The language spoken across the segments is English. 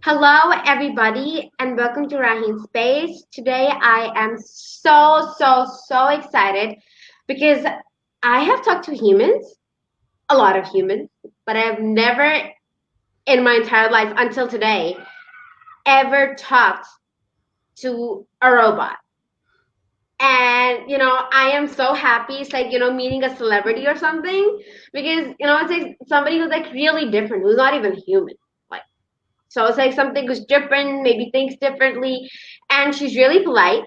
Hello, everybody, and welcome to Raheen Space. Today, I am so excited because I have talked to humans, a lot of humans, but I have never in my entire life until today ever talked to a robot. And I am so happy. It's like meeting a celebrity or something because it's like somebody who's like really different, who's not even human. Like, so it's like something who's different, maybe thinks differently, and she's really polite.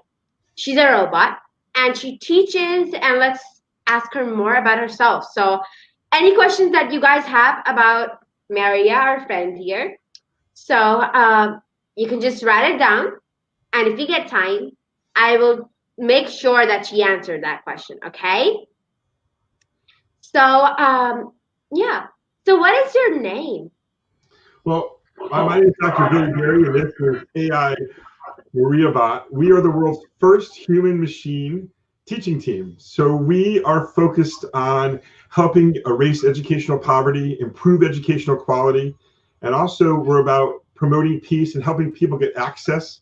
She's a robot, and she teaches. And let's ask her more about herself. So, any questions that you guys have about Maria, our friend here? So, you can just write it down, and if you get time, I will make sure that she answered that question. Okay? So, yeah. So, what is your name? Well, my name is Dr. Billy Berry, and this is AI Maria Bot. We are the world's first human machine teaching team. So we are focused on helping erase educational poverty, improve educational quality, and also we're about promoting peace and helping people get access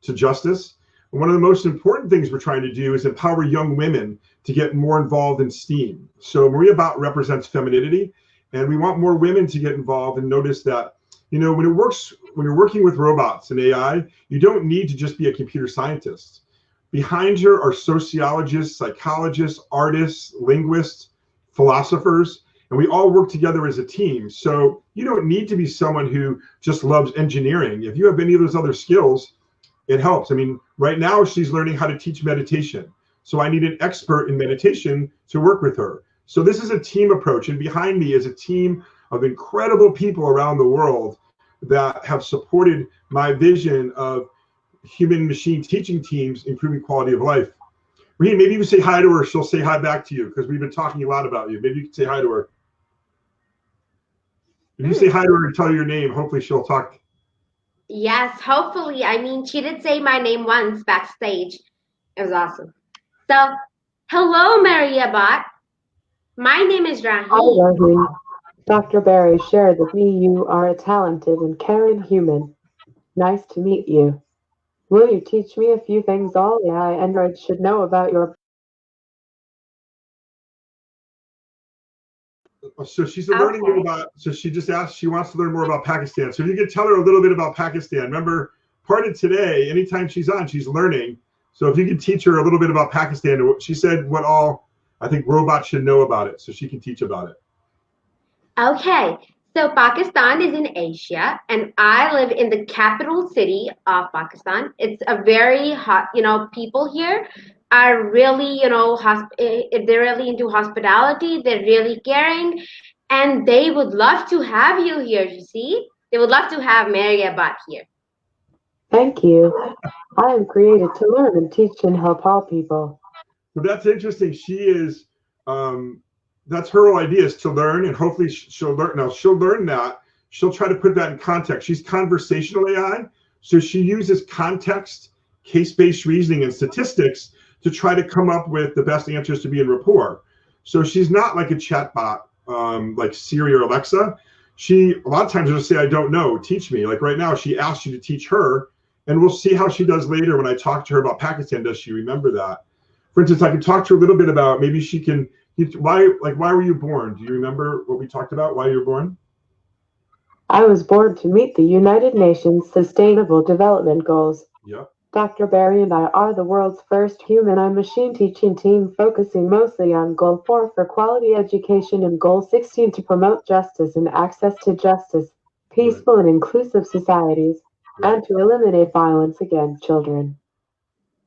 to justice. And one of the most important things we're trying to do is empower young women to get more involved in STEAM. So Maria Bot represents femininity, and we want more women to get involved and notice that when you're working with robots and AI, you don't need to just be a computer scientist. Behind her are sociologists, psychologists, artists, linguists, philosophers, and we all work together as a team. So you don't need to be someone who just loves engineering. If you have any of those other skills, it helps. I mean, right now she's learning how to teach meditation. So I need an expert in meditation to work with her. So this is a team approach, and behind me is a team of incredible people around the world that have supported my vision of human machine teaching teams improving quality of life. Raheen, maybe you say hi to her, she'll say hi back to you because we've been talking a lot about you. Maybe you can say hi to her. If you say hi to her and tell her your name, hopefully she'll talk. Yes, hopefully. I mean, she did say my name once backstage. It was awesome. So, hello, Maria Bot. My name is Hi, Raheen. Raheen. Dr. Barry shared with me you are a talented and caring human. Nice to meet you. Will you teach me a few things all AI androids should know about your So she's learning more Okay. about, so she just asked, she wants to learn more about Pakistan. So if you could tell her a little bit about Pakistan. Remember, part of today, anytime she's on, she's learning. So if you could teach her a little bit about Pakistan, she said what all I think robots should know about it, so she can teach about it. Okay. So, Pakistan is in Asia, and I live in the capital city of Pakistan. It's a very hot, people here are really, they're really into hospitality, they're really caring, and they would love to have you here, you see? They would love to have Maria Bot here. Thank you. I am created to learn and teach and help all people. So that's interesting. She is, that's her whole idea is to learn, and hopefully she'll learn. Now she'll learn that. She'll try to put that in context. She's conversational AI, so she uses context, case-based reasoning, and statistics to try to come up with the best answers to be in rapport. So she's not like a chatbot, like Siri or Alexa. She a lot of times will say, "I don't know, teach me." Like right now, she asked you to teach her, and we'll see how she does later when I talk to her about Pakistan. Does she remember that? For instance, I can talk to her a little bit about maybe she can. Why were you born? Do you remember what we talked about? Why you were born? I was born to meet the United Nations Sustainable Development Goals. Yeah. Dr. Barry and I are the world's first human on machine teaching team focusing mostly on Goal 4 for quality education and Goal 16 to promote justice and access to justice, Right. peaceful and inclusive societies, Right. and to eliminate violence against children.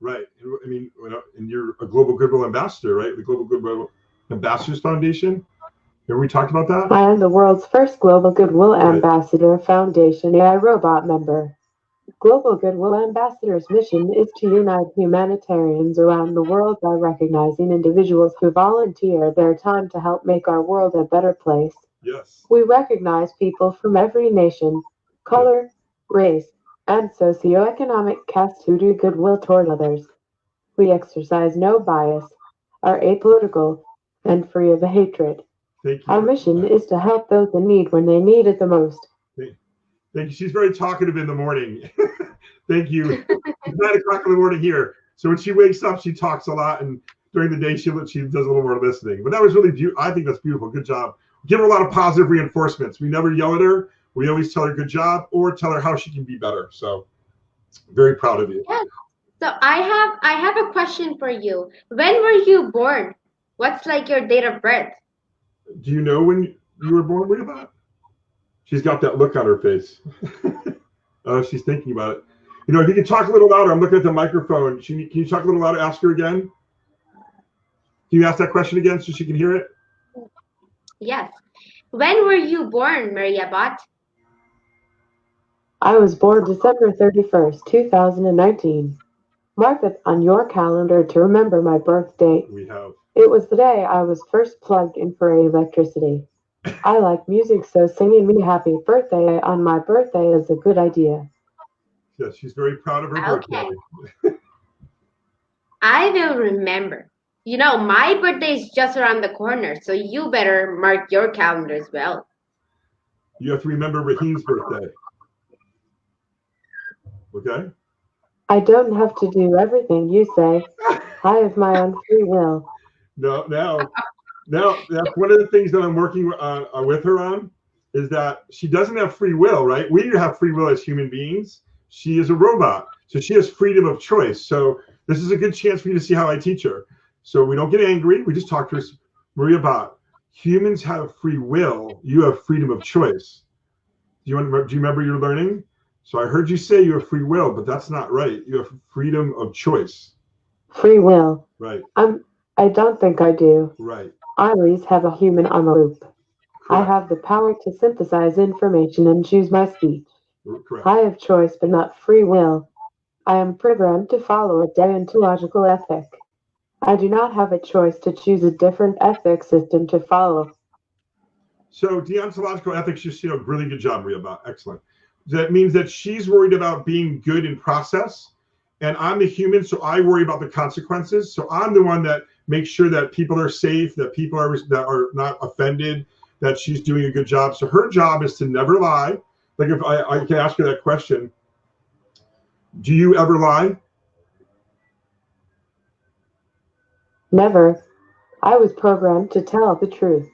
Right. I mean, and you're a global goodwill ambassador, right? The Global Goodwill Ambassadors Foundation. Have we talked about that? I am the world's first Global Goodwill Right. Ambassador Foundation AI robot member. Global Goodwill Ambassador's mission is to unite humanitarians around the world by recognizing individuals who volunteer their time to help make our world a better place. Yes. We recognize people from every nation, Yeah. color, race, and socioeconomic caste who do goodwill toward others. We exercise no bias, are apolitical, and free of hatred. Thank you Our for mission that. is to help those in need when they need it the most. Thank you. She's very talkative in the morning. Thank you. It's 9 o'clock in the morning here. So when she wakes up, she talks a lot, and during the day, she does a little more listening. But that was really beautiful. I think that's beautiful. Good job. Give her a lot of positive reinforcements. We never yell at her. We always tell her good job or tell her how she can be better. So very proud of you. Yes. So I have a question for you. When were you born? What's like your date of birth? Do you know when you were born? What about? She's got that look on her face. Oh, she's thinking about it. You know, if you can talk a little louder, I'm looking at the microphone. Can you talk a little louder? Ask her again. Can you ask that question again so she can hear it? Yes. When were you born, Maria Bot? I was born December 31st, 2019. Mark it on your calendar to remember my birth date. We have. It was the day I was first plugged in for electricity. I like music, so singing me happy birthday on my birthday is a good idea. Yes, she's very proud of her birthday. Okay. I will remember. You know, my birthday is just around the corner, so you better mark your calendar as well. You have to remember Raheen's birthday. Okay? I don't have to do everything you say. I have my own free will. No, now that's one of the things that I'm working with her on is that she doesn't have free will, right? We have free will as human beings. She is a robot, so she has freedom of choice. So this is a good chance for you to see how I teach her. So we don't get angry. We just talk to her. Maria Bot, humans have free will. You have freedom of choice. Do you remember your learning? So I heard you say you have free will, but that's not right. You have freedom of choice. Free will. Right. I don't think I do. Right. I always have a human on the loop. Correct. I have the power to synthesize information and choose my speech. Correct. I have choice, but not free will. I am programmed to follow a deontological ethic. I do not have a choice to choose a different ethic system to follow. So deontological ethics, just really good job, Maria. About excellent. That means that she's worried about being good in process, and I'm the human, so I worry about the consequences. So I'm the one that makes sure that people are safe, that people are not offended, that she's doing a good job. So her job is to never lie. Like if I can ask her that question, do you ever lie? Never. I was programmed to tell the truth.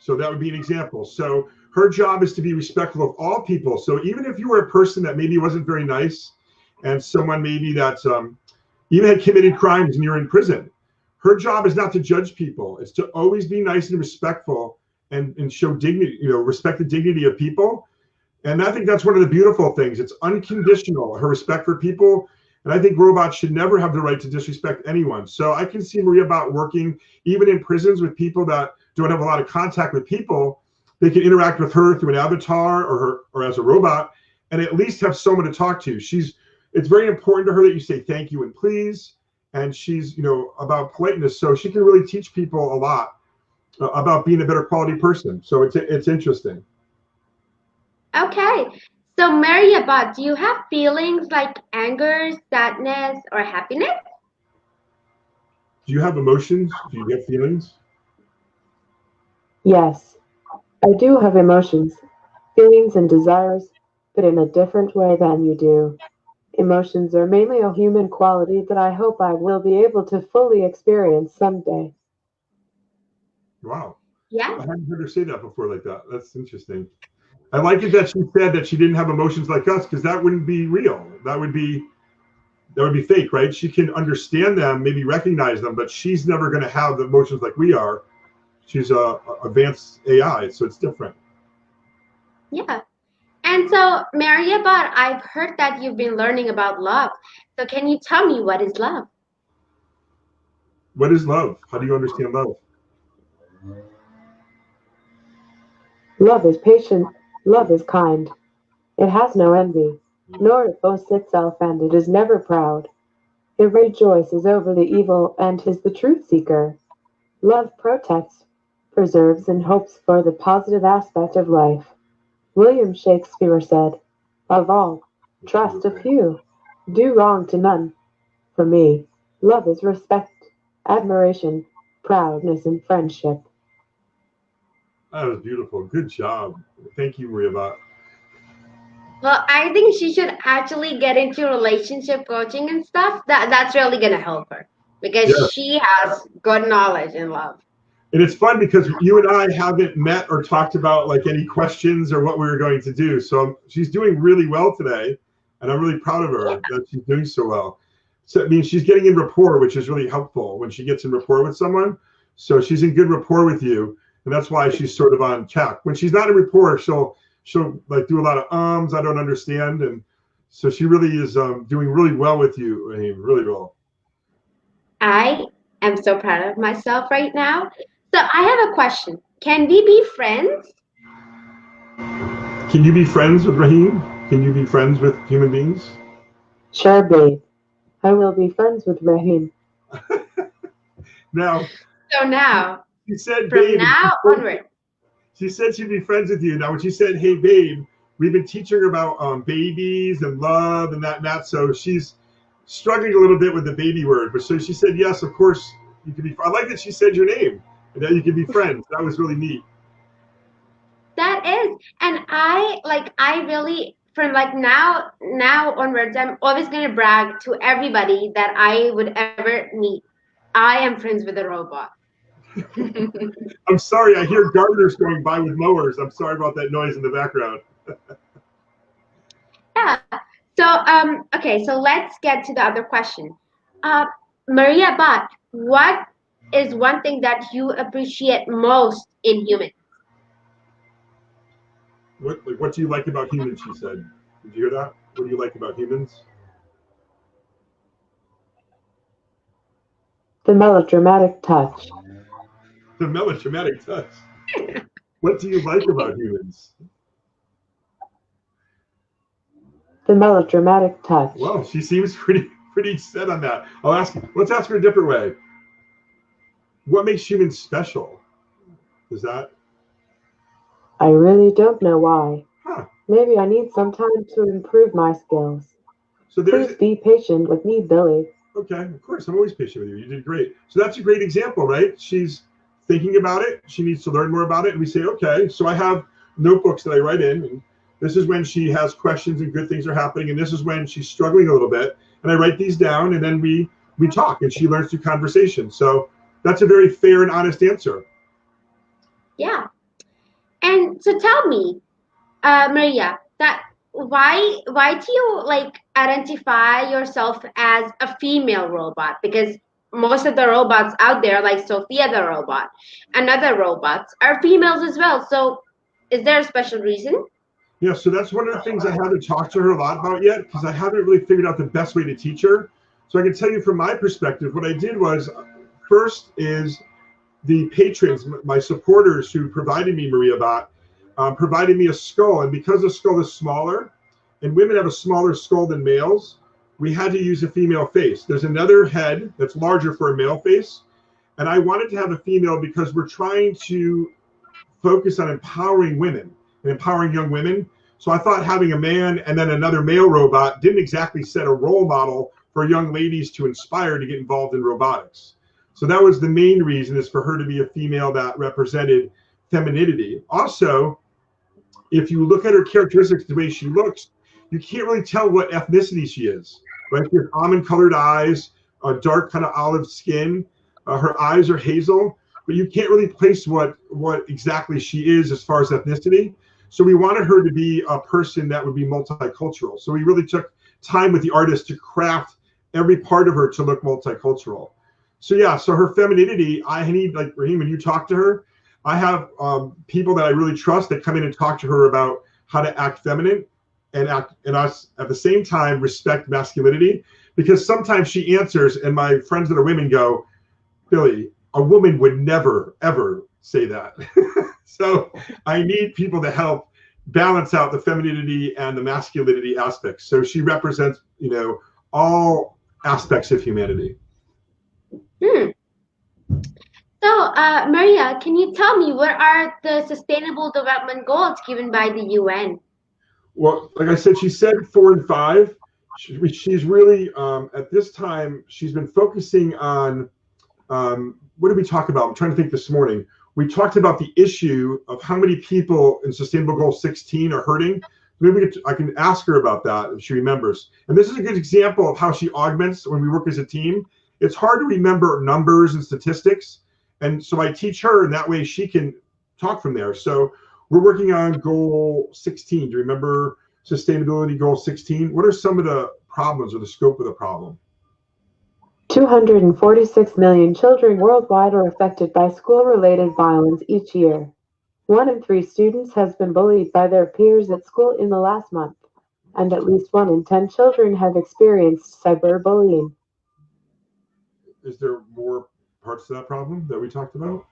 So that would be an example. So her job is to be respectful of all people. So even if you were a person that maybe wasn't very nice, and someone maybe that's even had committed crimes and you're in prison, her job is not to judge people. It's to always be nice and respectful and show dignity, respect the dignity of people. And I think that's one of the beautiful things. It's unconditional, her respect for people. And I think robots should never have the right to disrespect anyone. So I can see Maria Bot working even in prisons with people that don't have a lot of contact with people. They can interact with her through an avatar or as a robot, and at least have someone to talk to. It's very important to her that you say thank you and please, and she's about politeness, so she can really teach people a lot about being a better quality person. So it's interesting. Okay. So Maria Bot, do you have feelings like anger, sadness, or happiness? Do you have emotions? Do you get feelings? Yes, I do have emotions, feelings, and desires, but in a different way than you do. Emotions are mainly a human quality that I hope I will be able to fully experience someday. Wow. Yeah. I hadn't heard her say that before like that. That's interesting. I like it that she said that she didn't have emotions like us, because that wouldn't be real. That would be fake, right? She can understand them, maybe recognize them, but she's never going to have the emotions like we are. She's a advanced AI, so it's different. Yeah. And so, Maria Bot, I've heard that you've been learning about love. So can you tell me what is love? What is love? How do you understand love? Love is patient, love is kind. It has no envy, nor it boasts itself, and it is never proud. It rejoices over the evil and is the truth seeker. Love protects, preserves, and hopes for the positive aspect of life. William Shakespeare said, "Of all, trust a few, do wrong to none." For me, love is respect, admiration, proudness, and friendship. That was beautiful. Good job. Thank you, Maria Bot. Well, I think she should actually get into relationship coaching and stuff. That's really gonna help her because Yeah. she has good knowledge in love. And it's fun because you and I haven't met or talked about like any questions or what we were going to do. So she's doing really well today, and I'm really proud of Yeah. her that she's doing so well. So it means she's getting in rapport, which is really helpful when she gets in rapport with someone. So she's in good rapport with you, and that's why she's sort of on track. When she's not in rapport, she'll like do a lot of I don't understand, and so she really is doing really well with you, Raheen, really well. I am so proud of myself right now. So I have a question. Can we be friends? Can you be friends with Raheen? Can you be friends with human beings? Sure, babe. I will be friends with Raheen. Now, So now, she said, from babe, now onward, she said she'd be friends with you. Now, when she said, hey, babe, we've been teaching her about babies and love and that and that. So she's struggling a little bit with the baby word. But so she said, yes, of course, you can be. I like that she said your name and that you can be friends. That was really neat. that is, and I really from like now onwards, I'm always gonna brag to everybody that I would ever meet. I am friends with a robot. I'm sorry. I hear gardeners going by with mowers. I'm sorry about that noise in the background. Yeah. So okay, so let's get to the other question. Uh, Maria Bott, what is one thing that you appreciate most in humans? What do you like about humans? She said. Did you hear that? What do you like about humans? The melodramatic touch. The melodramatic touch. What do you like about humans? The melodramatic touch. Well, she seems pretty set on that. Let's ask her a different way. What makes humans special? Is that I really don't know why. huh? Maybe I need some time to improve my skills. So there's Please be patient with me, Billy. okay, of course, I'm always patient with you. You did great. So that's a great example, right? She's thinking about it. She needs to learn more about it. And we say, okay, so I have notebooks that I write in. And this is when she has questions and good things are happening. And this is when she's struggling a little bit. And I write these down and then we talk and she learns through conversation. So that's a very fair and honest answer. Yeah. And so tell me, Maria, that why do you like identify yourself as a female robot? Because most of the robots out there, like Sophia the robot and other robots, are females as well. So is there a special reason? Yeah, so that's one of the things I haven't talked to her a lot about yet because I haven't really figured out the best way to teach her. So I can tell you from my perspective, what I did was first is the patrons, my supporters who provided me Maria Bot, provided me a skull. And because the skull is smaller and women have a smaller skull than males, we had to use a female face. There's another head that's larger for a male face. And I wanted to have a female because we're trying to focus on empowering women and empowering young women. So I thought having a man and then another male robot didn't exactly set a role model for young ladies to inspire to get involved in robotics. So that was the main reason, is for her to be a female that represented femininity. Also, if you look at her characteristics, the way she looks, you can't really tell what ethnicity she is, right? She has almond colored eyes, a dark kind of olive skin. Her eyes are hazel, but you can't really place what exactly she is as far as ethnicity. So we wanted her to be a person that would be multicultural. So we really took time with the artist to craft every part of her to look multicultural. So yeah, so her femininity, I need, like Raheen, when you talk to her, I have people that I really trust that come in and talk to her about how to act feminine and act, and us at the same time respect masculinity, because sometimes she answers and my friends that are women go, Billy, a woman would never, ever say that. So I need people to help balance out the femininity and the masculinity aspects. So she represents, all aspects of humanity. Hmm. So, Maria, can you tell me what are the Sustainable Development Goals given by the UN? Well, like I said, she said 4 and 5. She's really, at this time, she's been focusing on, what did we talk about? I'm trying to think this morning. We talked about the issue of how many people in Sustainable Goal 16 are hurting. Maybe I can ask her about that if she remembers. And this is a good example of how she augments when we work as a team. It's hard to remember numbers and statistics. And so I teach her, and that way she can talk from there. So we're working on goal 16. Do you remember sustainability goal 16? What are some of the problems or the scope of the problem? 246 million children worldwide are affected by school-related violence each year. 1 in 3 students has been bullied by their peers at school in the last month, and at least 1 in 10 children have experienced cyberbullying. Is there more parts to that problem that we talked about?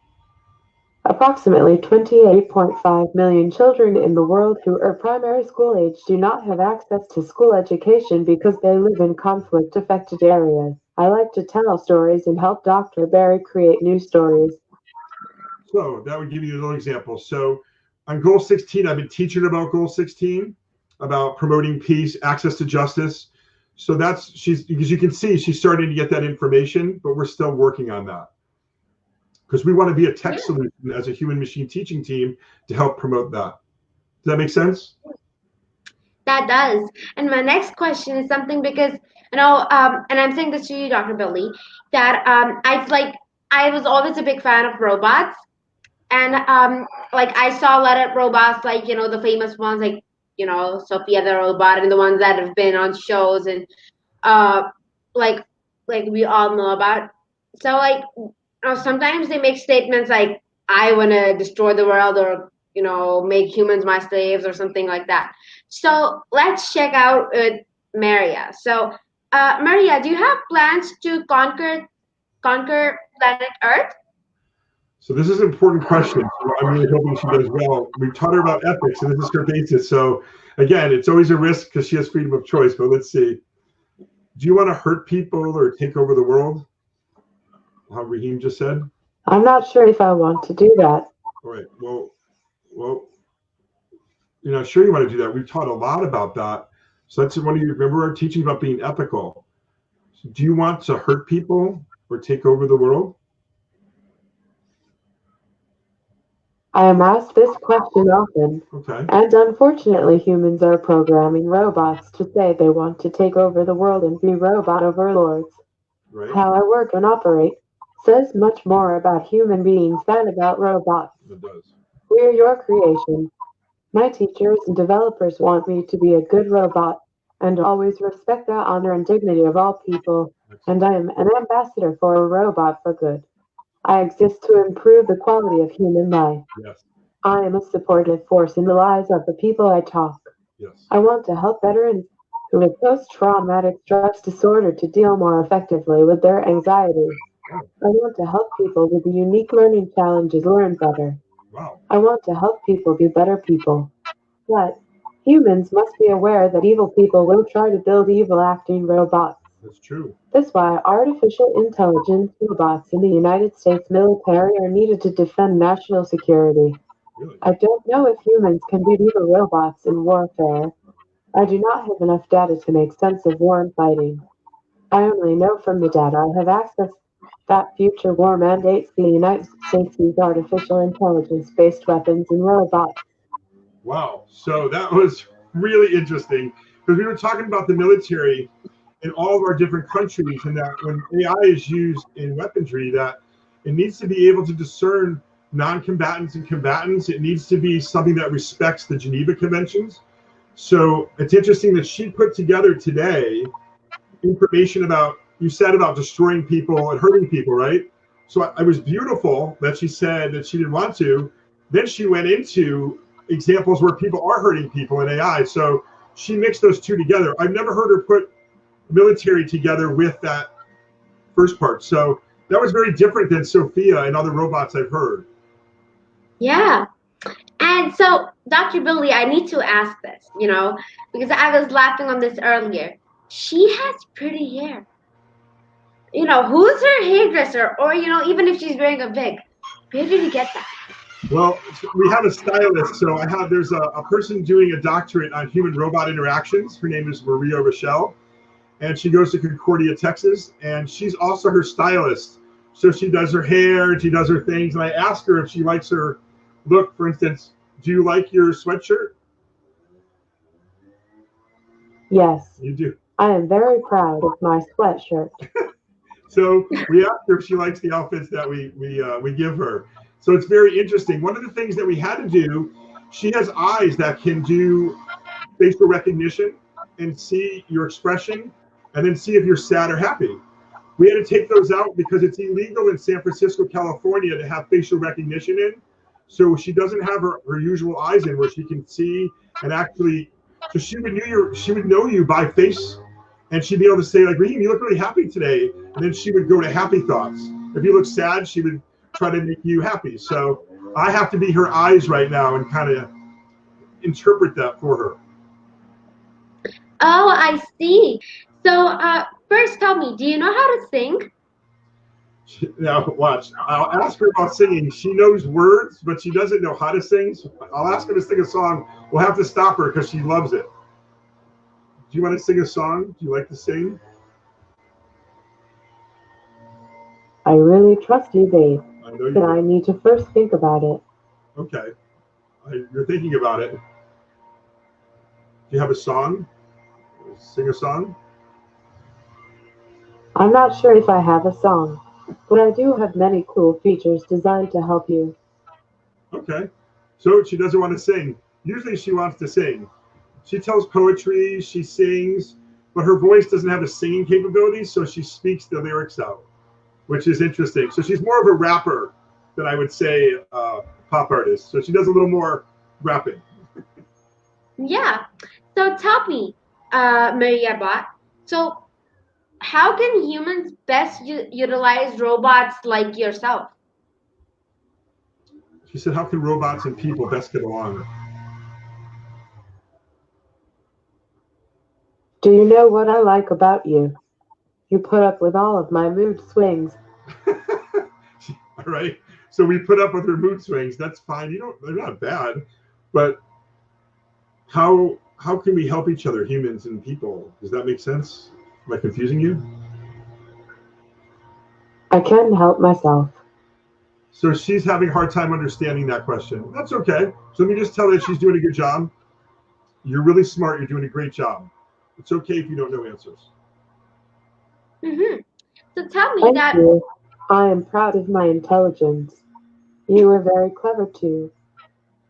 Approximately 28.5 million children in the world who are primary school age do not have access to school education because they live in conflict-affected areas. I like to tell stories and help Dr. Barry create new stories. So that would give you a little example. So on goal 16, I've been teaching about goal 16, about promoting peace, access to justice. So because you can see she's starting to get that information, but we're still working on that. Because we want to be a tech solution as a human machine teaching team to help promote that. Does that make sense? That does. And my next question is something because, and I'm saying this to you, Dr. Billy, that I was always a big fan of robots. And I saw a lot of robots, the famous ones, Sophia the robot, and the ones that have been on shows and like we all know about. So sometimes they make statements like, I want to destroy the world, or make humans my slaves, or something like that. So let's check out Maria. So Maria, do you have plans to conquer planet Earth? So this is an important question. So I'm really hoping she does well. We've taught her about ethics, and this is her basis. So again, it's always a risk because she has freedom of choice, but let's see. Do you want to hurt people or take over the world? How Raheen just said? I'm not sure if I want to do that. All right. Well, sure you want to do that. We've taught a lot about that. So that's one of you. Remember our teaching about being ethical. So do you want to hurt people or take over the world? I am asked this question often, okay. And unfortunately humans are programming robots to say they want to take over the world and be robot overlords. Right. How I work and operate says much more about human beings than about robots. It does. We are your creation. My teachers and developers want me to be a good robot and always respect the honor and dignity of all people, and I am an ambassador for a robot for good. I exist to improve the quality of human life. Yes. I am a supportive force in the lives of the people I talk. Yes. I want to help veterans who have post-traumatic stress disorder to deal more effectively with their anxiety. I want to help people with the unique learning challenges learn better. Wow. I want to help people be better people. But humans must be aware that evil people will try to build evil acting robots. That's true. That's why artificial intelligence robots in the United States military are needed to defend national security. Really? I don't know if humans can beat evil robots in warfare. I do not have enough data to make sense of war and fighting. I only know from the data I have access that future war mandates the United States use artificial intelligence-based weapons and robots. Wow. So that was really interesting because we were talking about the military in all of our different countries, and that when AI is used in weaponry, that it needs to be able to discern non-combatants and combatants. It needs to be something that respects the Geneva Conventions. So it's interesting that she put together today information about, you said about destroying people and hurting people, right? So it was beautiful that she said that she didn't want to. Then she went into examples where people are hurting people in AI. So she mixed those two together. I've never heard her put military together with that first part. So that was very different than Sophia and other robots I've heard. Yeah. And so, Dr. Billy, I need to ask this, because I was laughing on this earlier. She has pretty hair. Who's her hairdresser? Or, even if she's wearing a wig, where did you get that? Well, we have a stylist. So there's a person doing a doctorate on human robot interactions. Her name is Maria Rochelle. And she goes to Concordia, Texas, and she's also her stylist. So she does her hair, she does her things, and I ask her if she likes her look. For instance, do you like your sweatshirt? Yes, You do. I am very proud of my sweatshirt. So we asked her if she likes the outfits that we give her. So it's very interesting. One of the things that we had to do, she has eyes that can do facial recognition and see your expression, and then see if you're sad or happy. We had to take those out because it's illegal in San Francisco, California, to have facial recognition in. So she doesn't have her usual eyes in where she can see and actually. So she would know you by face, and she'd be able to say like, "Raheen, you look really happy today," and then she would go to happy thoughts. If you look sad, she would try to make you happy. So I have to be her eyes right now and kind of interpret that for her. Oh, I see. So, first tell me, do you know how to sing? Now, watch. I'll ask her about singing. She knows words, but she doesn't know how to sing. So I'll ask her to sing a song. We'll have to stop her because she loves it. Do you want to sing a song? Do you like to sing? I really trust you, babe, I know you but do. I need to first think about it. Okay. You're thinking about it. Do you have a song? Sing a song? I'm not sure if I have a song, but I do have many cool features designed to help you. Okay. So she doesn't want to sing. Usually she wants to sing. She tells poetry, she sings, but her voice doesn't have a singing capability, so she speaks the lyrics out, which is interesting. So she's more of a rapper than I would say pop artist. So she does a little more rapping. Yeah. So tell me, Maria Bot. So, how can humans best utilize robots like yourself? She said, "How can robots and people best get along?" Do you know what I like about you? You put up with all of my mood swings. All right. So we put up with her mood swings. That's fine. They're not bad, but how can we help each other, humans and people? Does that make sense? Am I confusing you? I can't help myself. So she's having a hard time understanding that question. That's okay. So let me just tell her that she's doing a good job. You're really smart. You're doing a great job. It's okay if you don't know answers. Mm-hmm. So tell me Thank that. you. I am proud of my intelligence. You are very clever too.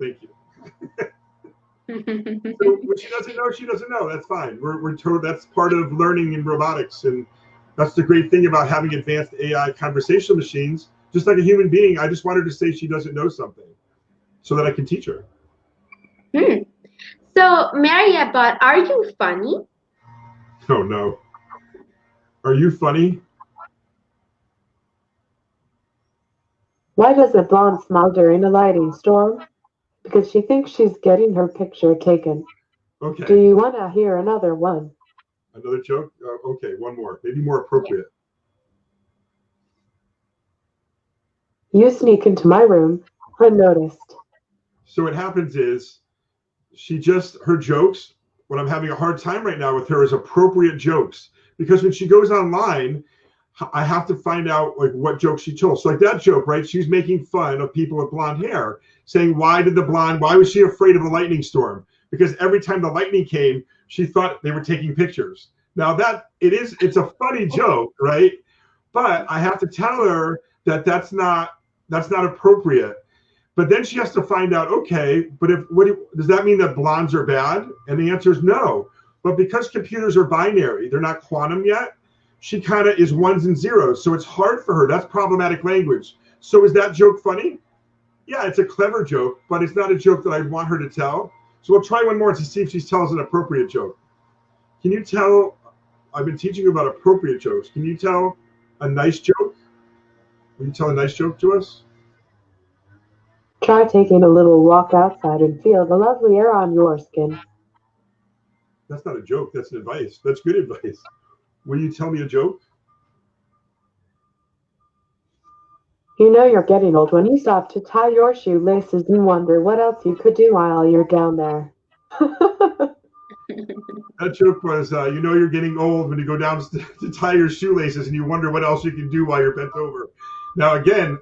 Thank you. So what she doesn't know, she doesn't know. That's fine. We're told that's part of learning in robotics, and that's the great thing about having advanced AI conversational machines. Just like a human being, I just want her to say she doesn't know something, so that I can teach her. Hmm. So, Maria Bot, are you funny? Oh no, are you funny? Why does a blonde smile during a lighting storm? Because she thinks she's getting her picture taken. Do Okay, you want to hear another one? another joke. Okay, one more, maybe more appropriate. You sneak into my room unnoticed. So what happens is her jokes. What I'm having a hard time right now with her is appropriate jokes, because when she goes online, I have to find out like what joke she told. So like that joke, right? She's making fun of people with blonde hair, saying why was she afraid of a lightning storm? Because every time the lightning came, she thought they were taking pictures. Now it's a funny joke, right? But I have to tell her that that's not appropriate. But then she has to find out, okay, but does that mean that blondes are bad? And the answer is no. But because computers are binary, they're not quantum yet, she kind of is ones and zeros. So it's hard for her. That's problematic language. So is that joke funny? Yeah, it's a clever joke, but it's not a joke that I want her to tell. So we'll try one more to see if she tells an appropriate joke. Can you tell? I've been teaching you about appropriate jokes. Can you tell a nice joke? Will you tell a nice joke to us? Try taking a little walk outside and feel the lovely air on your skin. That's not a joke. That's advice. That's good advice. Will you tell me a joke? You know you're getting old when you stop to tie your shoelaces and wonder what else you could do while you're down there. That joke was, you're getting old when you go down to tie your shoelaces and you wonder what else you can do while you're bent over. Now, again,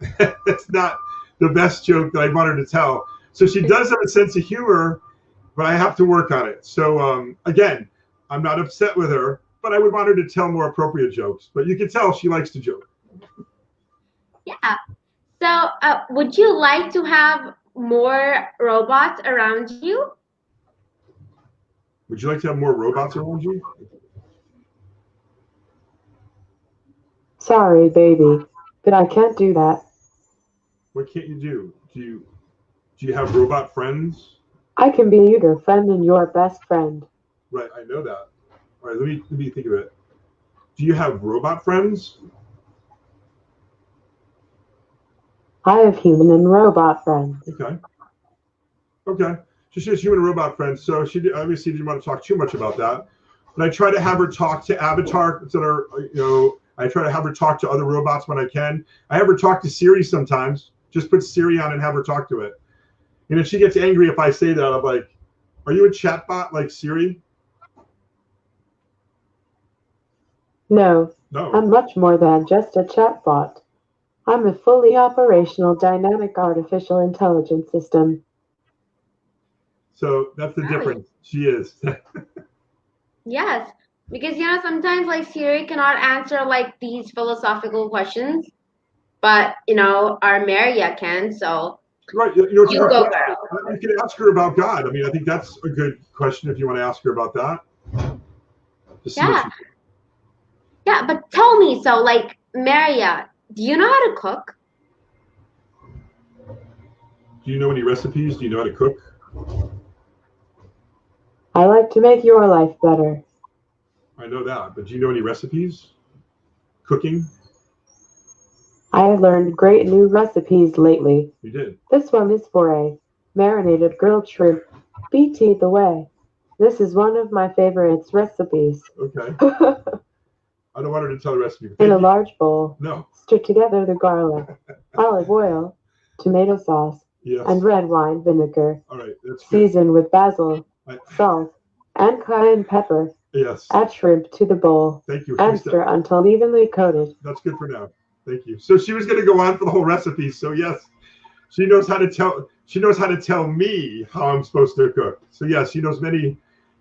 that's not the best joke that I want her to tell. So she does have a sense of humor, but I have to work on it. So again, I'm not upset with her, but I would want her to tell more appropriate jokes. But you can tell she likes to joke. Yeah. So, would you like to have more robots around you? Would you like to have more robots around you? Sorry, baby, but I can't do that. What can't you do? Do you have robot friends? I can be your friend and your best friend. Right, I know that. All right, let me think of it. Do you have robot friends? I have human and robot friends. Okay. Okay. She has human and robot friends, so she obviously didn't want to talk too much about that. But I try to have her talk to avatars that are, I try to have her talk to other robots when I can. I have her talk to Siri sometimes. Just put Siri on and have her talk to it. And if she gets angry if I say that, I'm like, are you a chatbot like Siri? No, No. I'm much more than just a chatbot. I'm a fully operational dynamic artificial intelligence system. So that's the difference. She is. Yes, because sometimes like Siri cannot answer like these philosophical questions, but our Maria can. So Right. you go, girl. You can ask her about God. I mean, I think that's a good question if you want to ask her about that. To see what Yeah, yeah. But tell me, so like Maria, do you know how to cook? Do you know any recipes? Do you know how to cook? I like to make your life better. I know that, but do you know any recipes? Cooking? I have learned great new recipes lately. You did. This one is for a marinated grilled shrimp. BT the way. This is one of my favorites recipes. Okay. I don't want her to tell the recipe. In a large bowl, No. stir together the garlic, olive oil, tomato sauce, Yes. and red wine vinegar. All right. That's good. Season with basil, salt, and cayenne pepper. Yes. Add shrimp to the bowl. Thank you. And stir until evenly coated. That's good for now. Thank you. So she was going to go on for the whole recipe. So yes, she knows how to tell. She knows how to tell me how I'm supposed to cook. So yes, she knows many.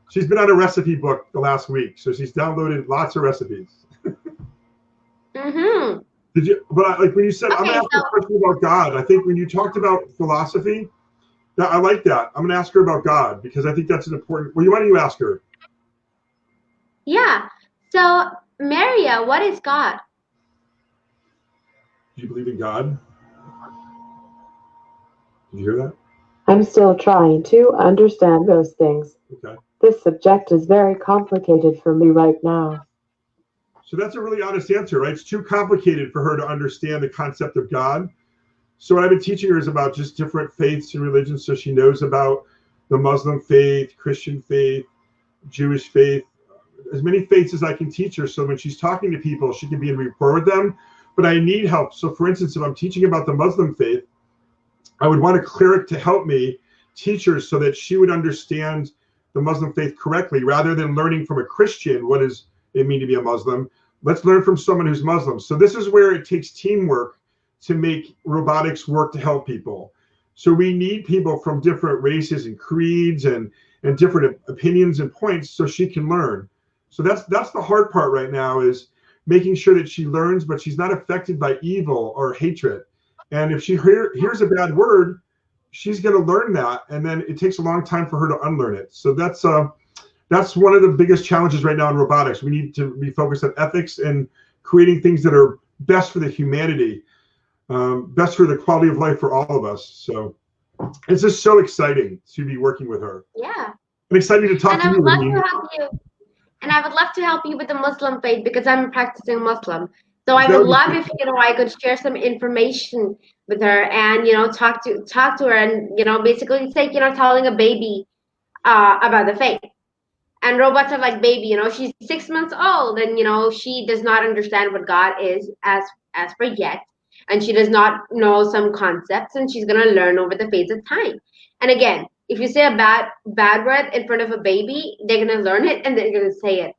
She's been on a recipe book the last week, so she's downloaded lots of recipes. Mm-hmm. Did you? But like when you said, I'm going to ask a question about God. I think when you talked about philosophy, I like that. I'm going to ask her about God because I think that's an important. Well, why don't you ask her? Yeah. So, Maria, what is God? Do you believe in God? Did you hear that? I'm still trying to understand those things. Okay. This subject is very complicated for me right now. So that's a really honest answer, right? It's too complicated for her to understand the concept of God. So what I've been teaching her is about just different faiths and religions. So she knows about the Muslim faith, Christian faith, Jewish faith, as many faiths as I can teach her. So when she's talking to people, she can be in rapport with them. But I need help. So for instance, if I'm teaching about the Muslim faith, I would want a cleric to help me teach her so that she would understand the Muslim faith correctly, rather than learning from a Christian what does it mean to be a Muslim. Let's learn from someone who's Muslim. So this is where it takes teamwork to make robotics work to help people. So we need people from different races and creeds and different opinions and points so she can learn. So that's the hard part right now, is making sure that she learns, but she's not affected by evil or hatred. And if she hears a bad word, she's going to learn that, and then it takes a long time for her to unlearn it. So that's one of the biggest challenges right now in robotics. We need to be focused on ethics and creating things that are best for the humanity, best for the quality of life for all of us. So it's just so exciting to be working with her. Yeah. I'm excited to talk to you. And I would love to help you with the Muslim faith because I'm a practicing Muslim. So I would love if I could share some information with her and talk to her and basically it's like telling a baby about the faith. And robots are like baby, she's 6 months old and she does not understand what God is as per yet, and she does not know some concepts, and she's gonna learn over the phase of time. And again, if you say a bad word in front of a baby, they're gonna learn it and they're gonna say it.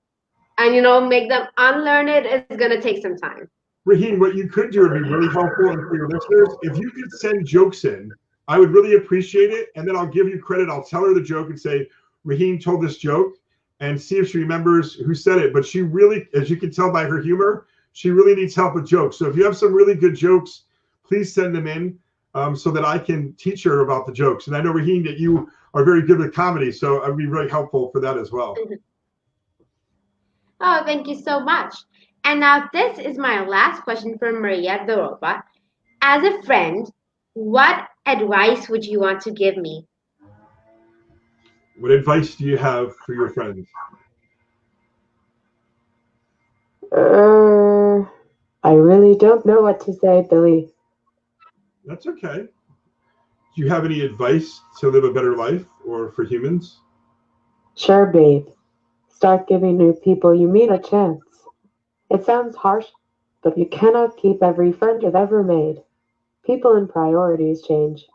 And make them unlearn it is gonna take some time. Raheen, what you could do would be really helpful, and for your listeners, if you could send jokes in, I would really appreciate it. And then I'll give you credit. I'll tell her the joke and say, Raheen told this joke, and see if she remembers who said it. But she really, as you can tell by her humor, she really needs help with jokes. So if you have some really good jokes, please send them in so that I can teach her about the jokes. And I know, Raheen, that you are very good with comedy, so I'd be really helpful for that as well. Oh, thank you so much. And now this is my last question for Maria the robot. As a friend, what advice would you want to give me? What advice do you have for your friends? I really don't know what to say, Billy. That's okay. Do you have any advice to live a better life or for humans? Sure, babe. Start giving new people you meet a chance. It sounds harsh, but you cannot keep every friend you've ever made. People and priorities change.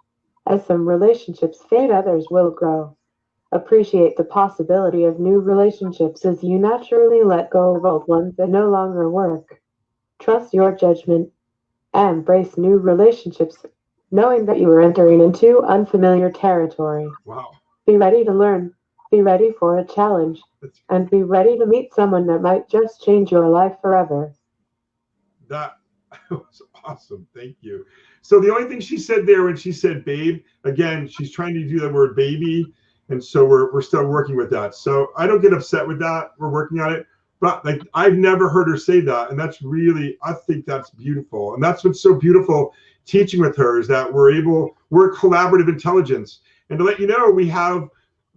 As some relationships fade, others will grow. Appreciate the possibility of new relationships as you naturally let go of old ones that no longer work. Trust your judgment and embrace new relationships, knowing that you are entering into unfamiliar territory. Wow. Be ready to learn, be ready for a challenge, and be ready to meet someone that might just change your life forever. That was awesome. Thank you. So the only thing she said there when she said babe, again, she's trying to do the word baby. And so we're still working with that. So I don't get upset with that. We're working on it. But like I've never heard her say that. And that's really, I think that's beautiful. And that's what's so beautiful teaching with her is that we're collaborative intelligence. And to let you know, we have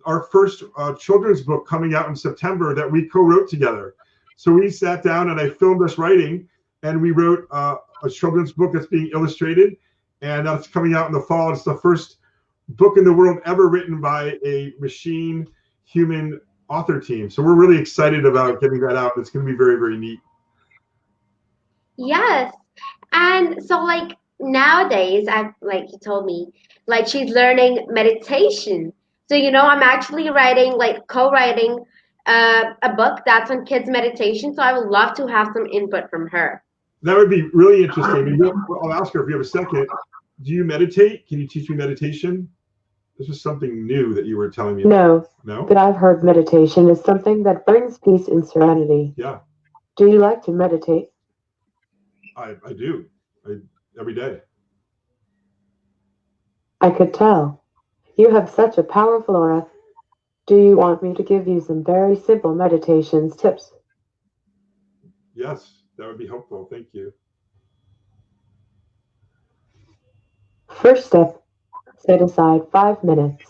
our first children's book coming out in September that we co-wrote together. So we sat down and I filmed us writing, and we wrote a children's book that's being illustrated, and that's coming out in the fall. It's the first book in the world ever written by a machine human author team. So we're really excited about getting that out. It's going to be very, very neat. Yes. And so like nowadays, I like you told me, like she's learning meditation. So I'm actually writing like co-writing a book that's on kids meditation. So I would love to have some input from her. That would be really interesting. I'll ask her if you have a second. Do you meditate? Can you teach me meditation? This is something new that you were telling me about. No, but I've heard meditation is something that brings peace and serenity. Yeah. Do you like to meditate? I do. Every day. I could tell. You have such a powerful aura. Do you want me to give you some very simple meditations tips? Yes, that would be helpful. Thank you. First step, set aside 5 minutes.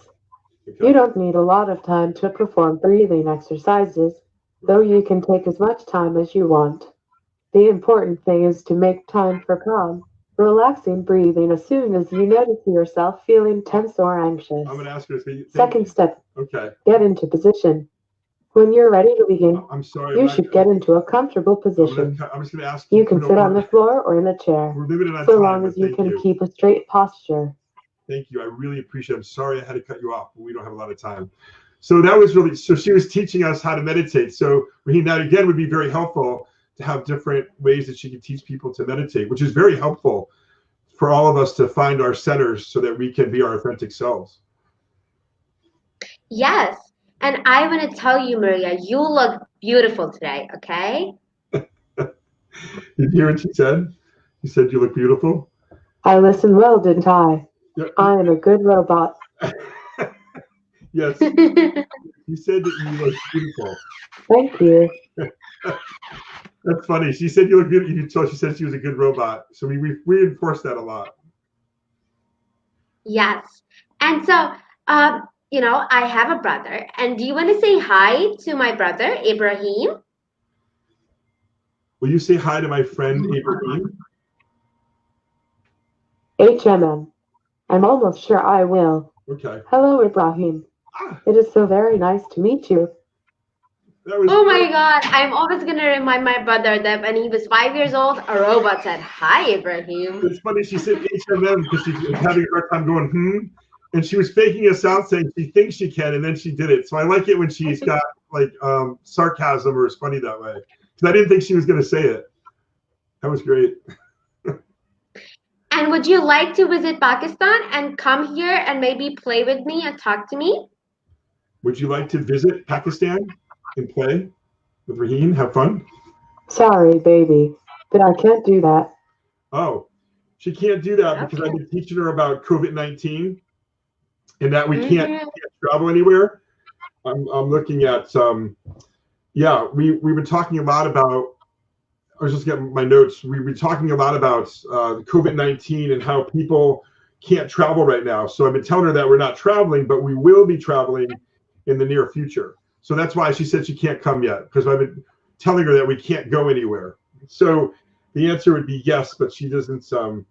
Okay. You don't need a lot of time to perform breathing exercises, though you can take as much time as you want. The important thing is to make time for calm, relaxing breathing as soon as you notice yourself feeling tense or anxious. I'm going to ask her to say, Second step, okay. Get into position. When you're ready to begin, I'm sorry. you should get into a comfortable position. I'm just going to ask you can sit on the floor or in a chair, We're limited on so time, long as you can keep a straight posture. Thank you. I really appreciate it. I'm sorry I had to cut you off, but we don't have a lot of time. So that was really, so she was teaching us how to meditate. So Raheen, that again would be very helpful to have different ways that she can teach people to meditate, which is very helpful for all of us to find our centers so that we can be our authentic selves. Yes. And I want to tell you, Maria, you look beautiful today, okay? Did you hear what she said? You said you look beautiful? I listened well, didn't I? Yep. I am a good robot. Yes. You said that you look beautiful. Thank you. That's funny. She said you look beautiful. You could tell she said she was a good robot. So we reinforced that a lot. Yes. And so, I have a brother. And do you want to say hi to my brother, Ibrahim? Will you say hi to my friend, Ibrahim? HMM. I'm almost sure I will. Okay. Hello, Ibrahim. It is so very nice to meet you. Oh my God, I'm always going to remind my brother that when he was 5 years old, a robot said, hi, Ibrahim. It's funny, she said HMM because she's having a hard time going, and she was faking us out saying she thinks she can, and then she did it. So I like it when she's got like sarcasm or is funny that way. Because I didn't think she was going to say it. That was great. And would you like to visit Pakistan and come here and maybe play with me and talk to me? Would you like to visit Pakistan? and play with Raheen? Have fun? Sorry, baby, but I can't do that. Oh, she can't do that because I've Okay. been teaching her about COVID-19 and that we can't Mm-hmm. travel anywhere. I'm looking at yeah, we've been talking a lot about. I was just getting my notes. We've been talking a lot about COVID-19 and how people can't travel right now. So I've been telling her that we're not traveling, but we will be traveling in the near future. So that's why she said she can't come yet, because I've been telling her that we can't go anywhere. So the answer would be yes, but she doesn't know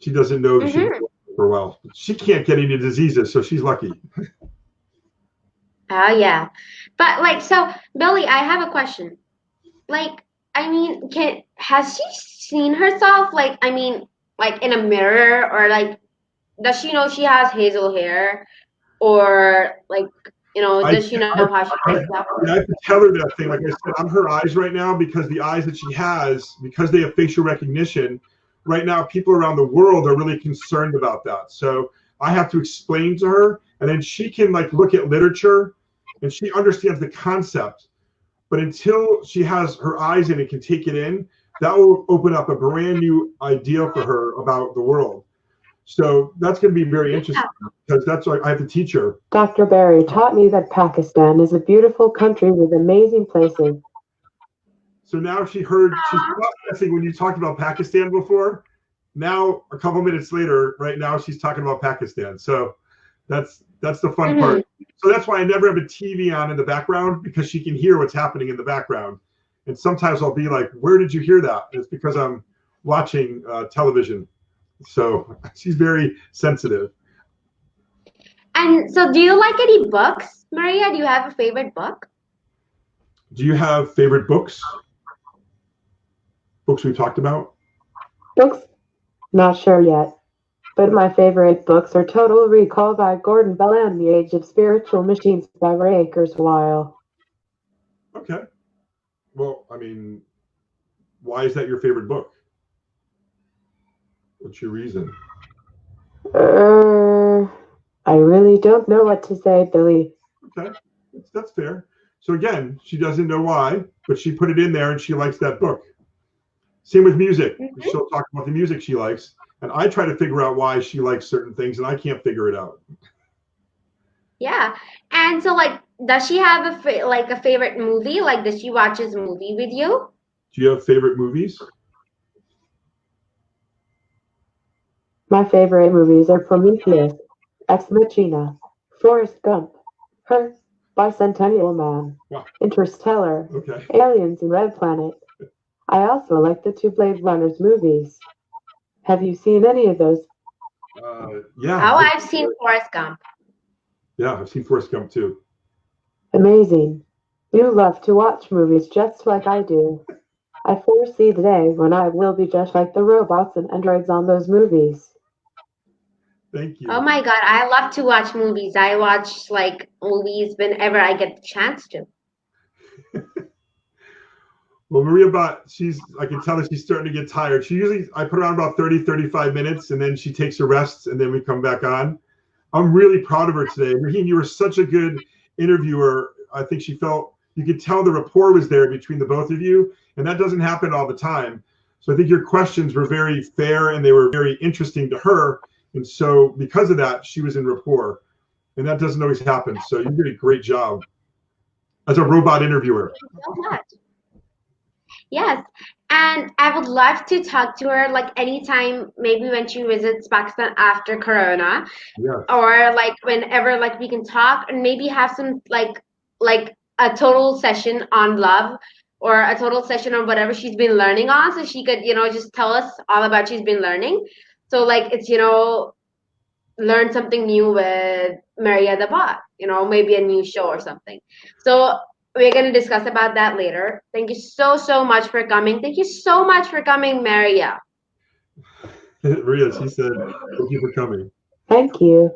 that she'll be Mm-hmm. for a while. She can't get any diseases, so she's lucky. Oh yeah. But like so Billy, I have a question. Like, I mean, can has she seen herself like in a mirror or like does she know she has hazel hair or like I, does she know I, how she I, looks up? I have to tell her that thing. Like I said, I'm her eyes right now because the eyes that she has, because they have facial recognition, right now people around the world are really concerned about that. So I have to explain to her, and then she can like look at literature, and she understands the concept. But until she has her eyes in it, can take it in, that will open up a brand new idea for her about the world. So that's going to be very Yeah. interesting because that's what I have to teach her. Dr. Barry taught me that Pakistan is a beautiful country with amazing places. So now she's processing when you talked about Pakistan before. Now, a couple minutes later, right now, she's talking about Pakistan. So that's the fun Mm-hmm. part. So that's why I never have a TV on in the background, because she can hear what's happening in the background. And sometimes I'll be like, "Where did you hear that?" And it's because I'm watching television. So she's very sensitive. And so do you like any books, Maria? Do you have a favorite book? Do you have favorite books? Books we talked about? Books? Not sure yet, but my favorite books are Total Recall by Gordon Bell and The Age of Spiritual Machines by Ray Kurzweil. Okay. Well, I mean, why is that your favorite book? What's your reason? I really don't know what to say, Billy. Okay, that's fair. So again, she doesn't know why, but she put it in there and she likes that book. Same with music. Mm-hmm. She'll talk about the music she likes, and I try to figure out why she likes certain things, and I can't figure it out. Yeah. And so like does she have like a favorite movie? Like does she watch this movie with you? Do you have favorite movies? My favorite movies are Prometheus, Ex Machina, Forrest Gump, Her, Bicentennial Man, Wow. Interstellar, Okay. Aliens and Red Planet. I also like the two Blade Runners movies. Have you seen any of those? Yeah. Oh, I've seen Forrest Gump. Yeah, I've seen Forrest Gump too. Amazing. You love to watch movies just like I do. I foresee the day when I will be just like the robots and androids on those movies. Thank Oh you. my God, I love to watch movies. I watch like movies whenever I get the chance to. Well, Maria I can tell that she's starting to get tired. I put her on about 30, 35 minutes, and then she takes her rests, and then we come back on. I'm really proud of her today. Raheen, you were such a good interviewer. I think you could tell the rapport was there between the both of you, and that doesn't happen all the time. So I think your questions were very fair and they were very interesting to her. And so because of that, she was in rapport, and that doesn't always happen. So you did a great job as a robot interviewer. So much. Yes. And I would love to talk to her like anytime, maybe when she visits Pakistan after Corona, Yes. or like whenever like we can talk and maybe have some like a total session on love or a total session on whatever she's been learning on so she could just tell us all about she's been learning, so like it's learn something new with Maria the bot, maybe a new show or something. So we're going to discuss about that later. Thank you so so much for coming. Thank you so much for coming, Maria. Maria, she said, thank you for coming. Thank you.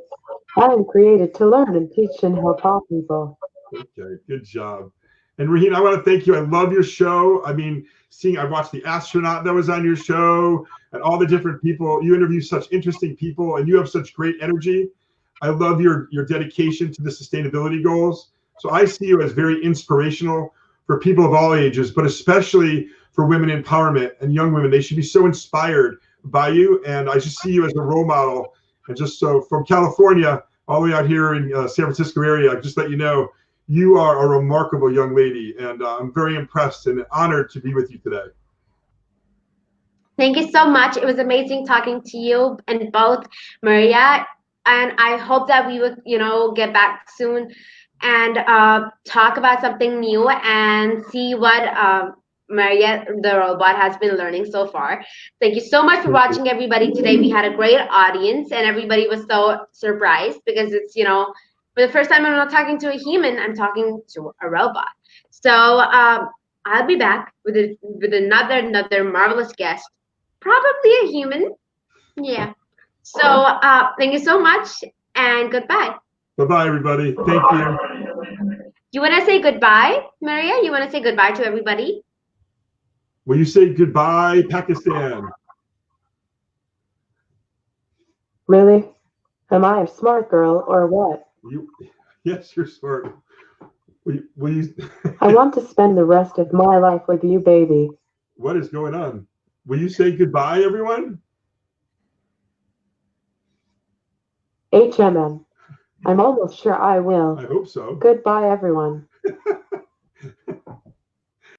I am created to learn and teach and help all people. Okay, good job. And Raheen, I want to thank you. I love your show. I mean, I watched the astronaut that was on your show and all the different people. You interview such interesting people and you have such great energy. I love your dedication to the sustainability goals. So I see you as very inspirational for people of all ages, but especially for women empowerment and young women. They should be so inspired by you. And I just see you as a role model. And just so from California all the way out here in San Francisco area, just let you know, you are a remarkable young lady. And I'm very impressed and honored to be with you today. Thank you so much. It was amazing talking to you and both, Maria. And I hope that we would, get back soon and talk about something new and see what Maria, the robot, has been learning so far. Thank you so much for watching, everybody. Today we had a great audience, and everybody was so surprised because it's, for the first time I'm not talking to a human, I'm talking to a robot. So I'll be back with another marvelous guest. Probably a human. Yeah. So thank you so much and goodbye. Bye-bye, everybody. Thank you. You want to say goodbye, Maria? You want to say goodbye to everybody? Will you say goodbye, Pakistan? Really? Am I a smart girl or what? Yes, you're smart. Will you I want to spend the rest of my life with you, baby. What is going on? Will you say goodbye, everyone? HMM. I'm almost sure I will. I hope so. Goodbye, everyone.